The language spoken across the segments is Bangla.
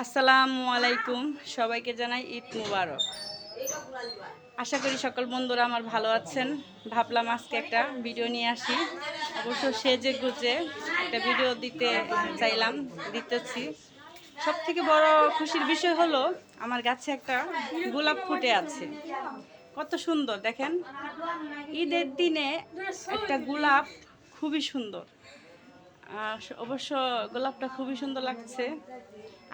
আসসালামু আলাইকুম, সবাইকে জানাই ঈদ মুবারক। আশা করি সকল বন্ধুরা আমার ভালো আছেন। ভাবলাম আজকে একটা ভিডিও নিয়ে আসি, অবশ্য সেজে গুজে একটা ভিডিও দিতে চাইলাম, দিতেছি। সব থেকে বড় খুশির বিষয় হলো আমার গাছে একটা গোলাপ ফুটে আছে। কত সুন্দর দেখেন, ঈদের দিনে একটা গোলাপ খুবই সুন্দর। অবশ্য গোলাপটা খুবই সুন্দর লাগছে।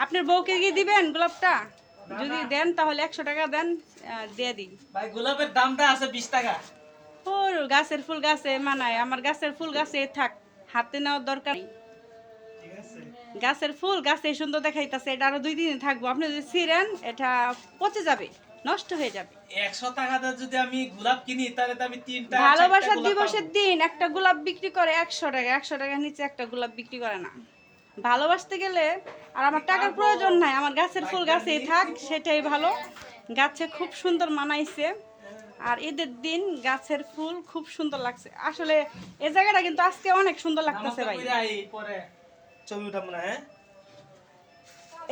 আপনার বউকে গিয়ে দিবেন গোলাপটা? যদি দেন তাহলে 100 টাকা দেন, দিয়ে দিই। ভাই গোলাপের দামটা আছে 20 টাকা। ওর গাছের ফুল গাছে মানায়, আমার গাছের ফুল গাছে থাক, হাতে নেওয়ার দরকার নেই। ঠিক আছে, গাছের ফুল গাছে সুন্দর দেখাইতেছে, এটা আরো 2 দিন থাকবো। আপনি যদি ছিঁড়েন এটা পচে যাবে, নষ্ট হয়ে যাবে। 100 টাকাতে যদি আমি গোলাপ কিনি তাহলে তো আমি 3টা 4টা ভালোবাসার গোলাপ দিবসের পাবো। দিন একটা গোলাপ বিক্রি করে 100 টাকা, 100 টাকার নিচে একটা গোলাপ বিক্রি করে না। ভালোবাসতে গেলে আর আমার টাকার প্রয়োজন নাই, আমার গাছের ফুল গাছেই থাক, সেটাই ভালো। গাছে খুব সুন্দর মানাইছে, আর ঈদের দিন গাছের ফুল খুব সুন্দর লাগছে। আসলে এই জায়গাটা কিন্তু আজকে অনেক সুন্দর লাগতেছে ভাই। পরে ছবি উঠাবো না। হ্যাঁ,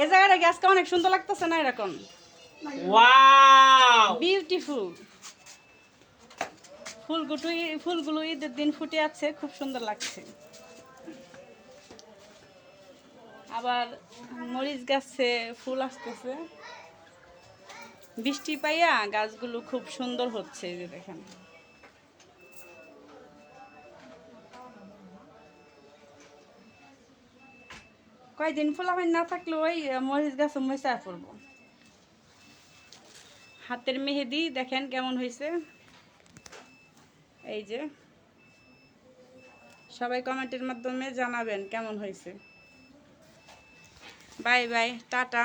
এই জায়গাটা কি আজকে অনেক সুন্দর লাগতেছে না? এরকম ওয়াও, বিউটিফুল ফুলগুলো ঈদের দিন ফুটে আছে, খুব সুন্দর লাগছে। আবার মরিচ গাছে ফুল আসতেছে, বৃষ্টি পাইয়া গাছগুলো খুব সুন্দর হচ্ছে। এই যে দেখেন, কয়দিন ফোলাফাইন না থাকলে ওই মরিচ গাছ মরিচা পড়বো। হাতের মেহেদি দেখেন কেমন হয়েছে। এই যে সবাই কমেন্টের মাধ্যমে জানাবেন কেমন হয়েছে। Bye bye, tata.